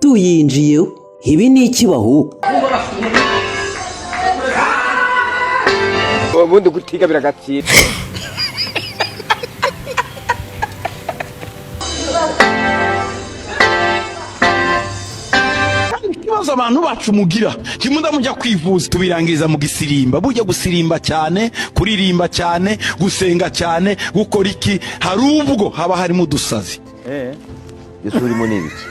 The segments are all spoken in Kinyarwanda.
tuyinjiyeho. Ibi ni ikibaho ubundi gutiga biragatsira. Ikibazo abantu bacu mugira kimunda mujya kwivuza tubirangiriza mu gisirimba, bujya gusirimba cyane, kuririmba cyane, gusenga cyane, gukora iki, hari ubwo haba harimo udusazi. Yesurimo n'ibiki.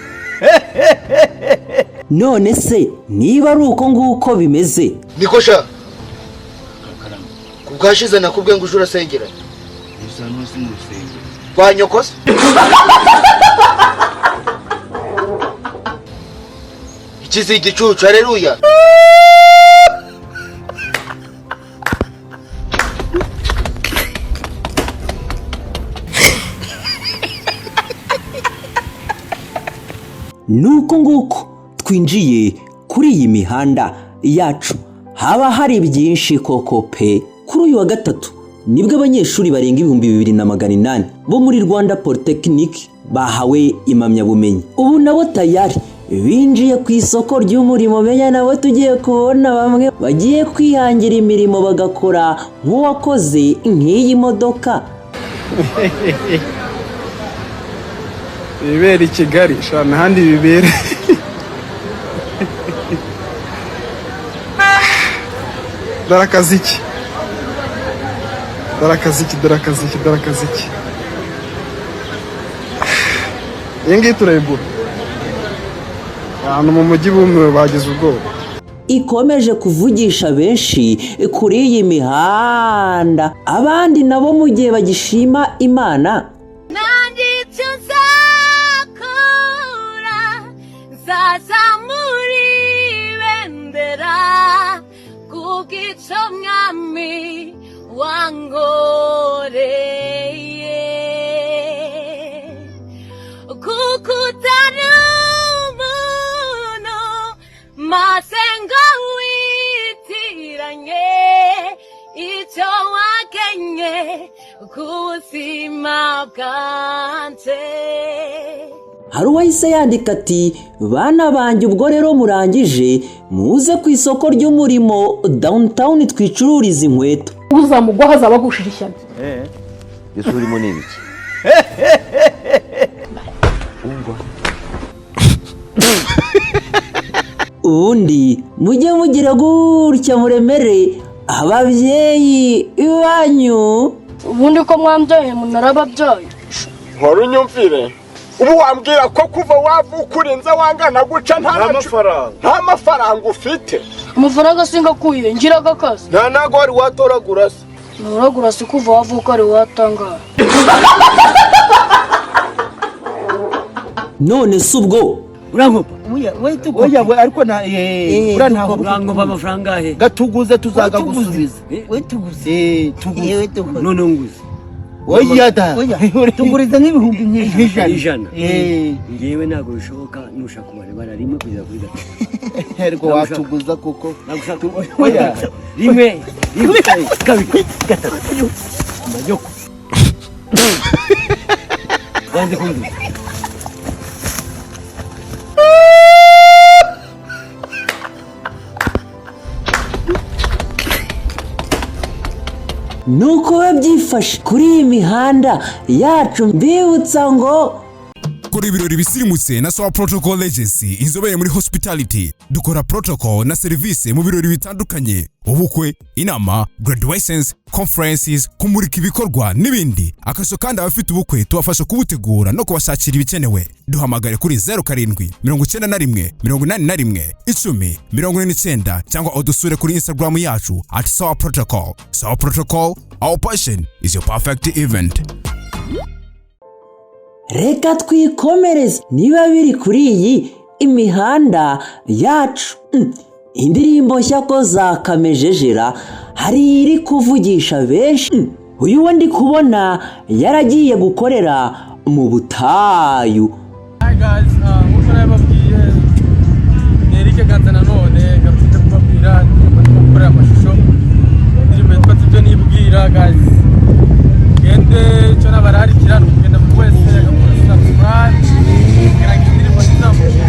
none se niba ari uko nguko bimeze nikosha kubwashize nakubwe ngo ujura sengera banyokosa ikizi igicucu haleluya. nuko nguko twinjiye kuri iyi mihanda yacu haba hari byinshi koko pe. Kuri uyu wa gatatu nibwo abanyeshuri barenga 2800 bo muri Rwanda Polytechnic bahawe impamyabumenyi. Ubu nabo tayari binjiye ku isoko ry'umurimo, menya nabo tugiye kubona bamwe bagiye kwihangira imirimo bagakora nk'uwakoze nk'iyi modoka. Bibera i Kigali shana handi bibera. Darakaziki yengi turayibura ahantu mu mujyi bumwe bagize ubwoba. Ikomeje kuvugisha benshi kuri iyi mihanda, abandi nabo mu gihe bagishima Imana. Masenga witiranye icyo wakenye kubuzima bwanje. Hari uwahise yandika ati bana banjye ubwo rero murangije muze ku isoko ry'umurimo downtown twicururiza inkweto. Uzamugwa hazaba gushira ishyano. Yesurimo n'ibiki. Ubundi mujye mugira gutya muremere ababyeyi iwanyu. Ubundi ko mwambyaye munarababyaye. Nkora unyumvire. Ubu wambwira ko kuva wavuka urenze wangana guca nta mafaranga ufite. Amafaranga singakuye ngiraga akazi. Nta nago wari watoragura se. Noragura se kuva wavuka ari watanga. None subwo urankopa oya ariko na urantaho urankopa amafaranga he gatuguze tuzaga gusubiza we tuguze tuguze none nguze oya da tuguriza nk'ibihumbi nk'ijana ngewe ntago bishoboka nushaka kumara bararimwe kugeza kuri gatatu hergo watuguza kuko nagushaka oya rimwe kabiri gatatu majoko wanze kunduza nuko babyifashe kuri iyi mihanda yacu. Mbibutsa ngo kuri ibirori bisirimutse na Sowa Protocol Agency inzobere muri hospitality. Dukora protocol na service mu birori bitandukanye, ubukwe, inama, graduations, conferences, kumurika ibikorwa n'ibindi. Akaso kandi abafite ubukwe tubafasha kubutegura no kubashakira ibikenewe. Duhamagare kuri 0791 81 10 cyangwa udusure kuri Instagram yacu @Sowa Protocol. Sowa Protocol, our passion is your perfect event. reka twikomereze niba biri kuri iyi imihanda yacu. Indirimbo nshya ko zakamejejera hari iri kuvugisha benshi. Uyu wo ndi kubona yaragiye gukorera mu butayu. Hi guys, uko nababwiye Nerike ganza nanone gafite kubabwira gukora amashusho indirimbo yitwa tujye nibwira guys. Gende cyo nabararikira kugenda mu wese agakora subscribe kugira ngo indirimbo zizamuke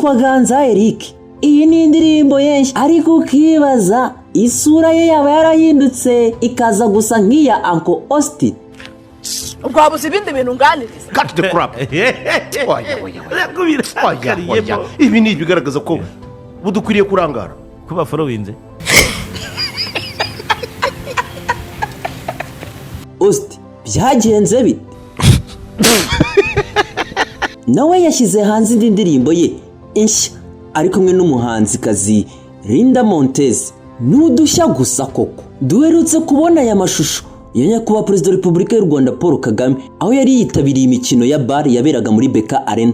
yitwa Ganza Eric. Iyi ni indirimbo yenshi ariko ukibaza isura ye yaba yarahindutse ikaza gusa nk'iya Uncle Austin. Ubwabuze ibindi bintu nganiriza. Cut the crap. Ibi ni bigaragaza ko budukwiriye kurangara. Kuba followinze. Austin byagenze bite? Nawe yashyize hanze indi ndirimbo ye inshya ari kumwe n'umuhanzikazi Linda Montez. N'udushya gusa koko duherutse kubona aya mashusho ya nyakubahwa Perezida wa Repubulika y'u Rwanda Paul Kagame aho yari yitabiriye imikino ya bar yaberaga muri Beka Arena.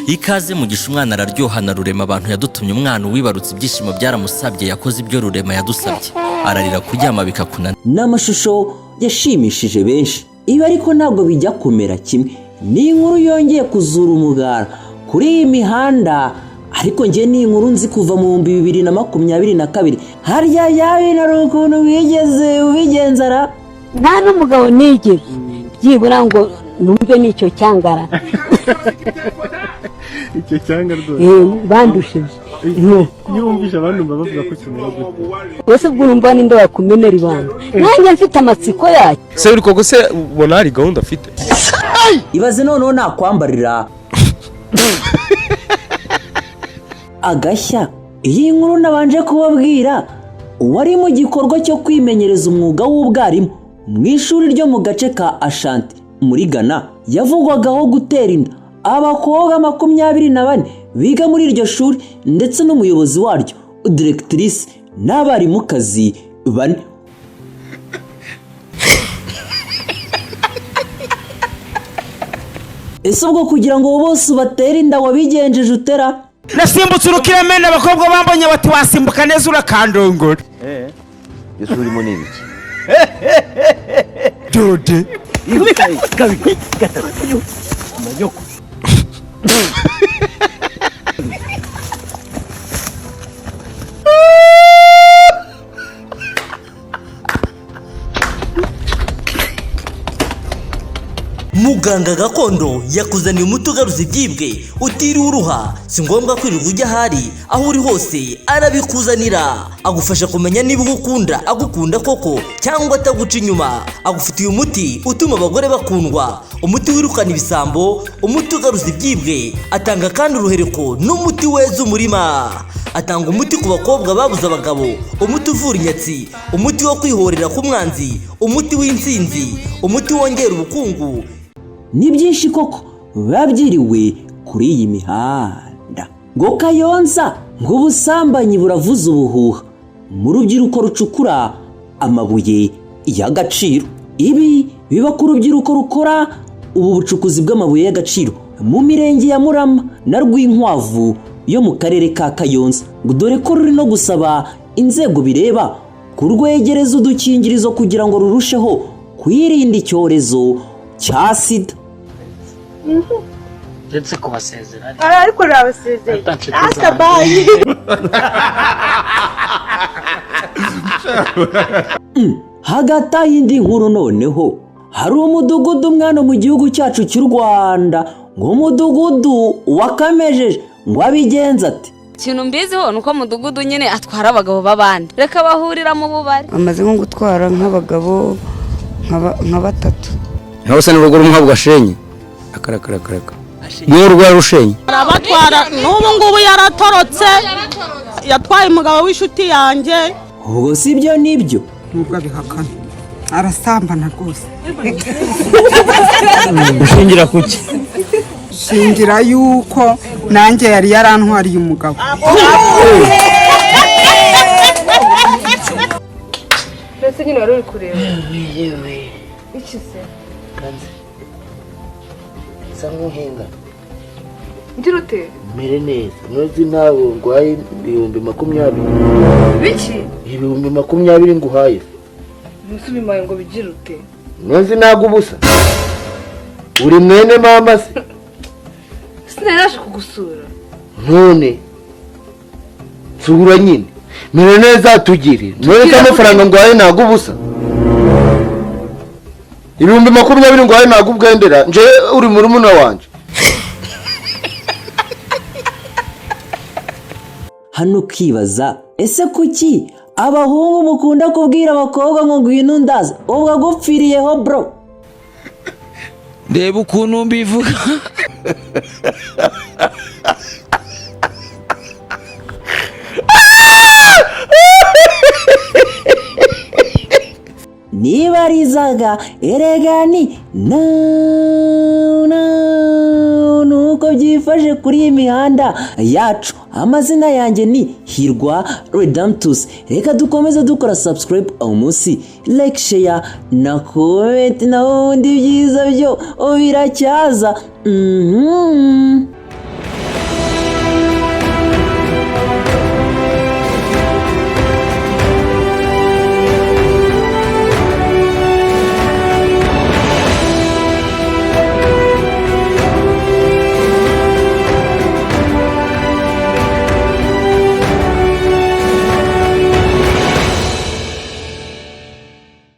Ikaze mu gisha umwana araryohana Rurema abantu yadutumye umwana wibarutse ibyishimo byaramusabye yakoze ibyo Rurema yadusabye ararira kuryama bikakunana. N'amashusho yashimishije benshi. Ibi ariko ntabwo bijya kumera kimwe. Ni inkuru yongeye kuzura umugara kuri iyi mihanda ariko njye ni inkuru nzi kuva mu 2022 harya yawe na ukuntu wigeze ubigenzara nta n'umugabo nigeze byibura ngo numve n'icyo cyangara icyo cyanga rwose bandushije yumvisha abantu bavuga ko kimera gute wese ubwo urumva ninde wakumenera ibanga nanjye mfite amatsiko yacyo se uri koko se ubona hari gahunda afite ibaze noneho nakwambarira Agashya. Iyi nkuru nabanje kubabwira wari mu gikorwa cyo kwimenyereza umwuga w'ubwarimu mu ishuri ryo mu gace ka Ashanti muri Ghana. Yavugwagaho gutera inda abakobwa 24 biga muri iryo shuri ndetse n'umuyobozi waryo directrice n'abarimukazi 4. Ese ubwo kugira ngo bose batere inda wabigenjeje utera? Nasimbutse urukiremene abakobwa bambonye bati wasimbuka neza urakandongora. Yesu urimo n'ibiki? Dode. Kabiri gatatu. Amanyoko. Muganga gakondo yakuzaniye umuti ugaruza ibyibwe utiriwe uruha. Si ngombwa kwirirwa ujya ahari, aho uri hose arabikuzanira. Agufasha kumenya niba ugukunda agukunda koko cyangwa ataguca inyuma. Agufitiye umuti utuma abagore bakundwa, umuti wirukana ibisambo, umuti ugaruza ibyibwe. Atanga kandi uruhereko n'umuti weza umurima. Atanga umuti ku bakobwa babuze abagabo, umuti uvura inyatsi, umuti wo kwihorera ku mwanzi, umuti w'insinzi, umuti wongera ubukungu. Ni byinshi koko babyiriwe kuri iyi mihanda. Ngo Kayonza ngo ubusambanyi buravuza ubuhuha mu rubyiruko rucukura amabuye y'agaciro. Ibi biba ku rubyiruko rukora ubu bucukuzi bw'amabuye y'agaciro mu mirenge ya Murama na Rwinkwavu yo mu karere ka Kayonza. Ngo dore ko ruri no gusaba inzego bireba kurwegereza udukingirizo kugira ngo rurusheho kwirinda icyorezo cya sida. ndetse kubasezera ariko rabasezeye asabaye hagati y'indi nkuru noneho hari umudugudu umwana mu gihugu cyacu cy'u Rwanda ngo umudugudu wakamejeje ngo abigenza ati ikintu mbiziho nuko mudugudu nyine atwara abagabo babandi reka bahurira mu bubari amaze nko gutwara nk'abagabo nka 3 naho se n'urugo rumwe bwashenye akaraka niyo rwa rushenye arabatwara n'ubu ngubu yaratorotse yatwaye umugabo w'inshuti yanjye. ubwo si byo nibyo nubwo abihakana arasambana rwose. ushingira kuki? shingira yuko nanjye yari yarantwariye umugabo. mbese nyine wari uri kureba iki se kanze sa nk'uhinga ngira ute mere neza ntuzi nawe ngwaye 20,000 biki 20,000 nguhaye musubimaye ngo bigira ute ntuzi nago ubusa uri mwene mama se sinaraje kugusura none sura nyine mere neza tugire none amafaranga ngwaye nago ubusa 20,000 ngwaye nago ubwendera nje uri muri muna wanje hano ukibaza ese kuki abahungu mukunda kubwira abakobwa ngo ngwino ndaza ubwo agupfiriyeho bro? Reba ukuntu mbivuga. Nibarizaga eregani nuko byifashe kuri iyi mihanda yacu. Amazina yanjye ni Hirwa Redemptus. Reka dukomeze dukora subscribe aho munsi, like, share na comment, na ubundi byiza byo biracyaza.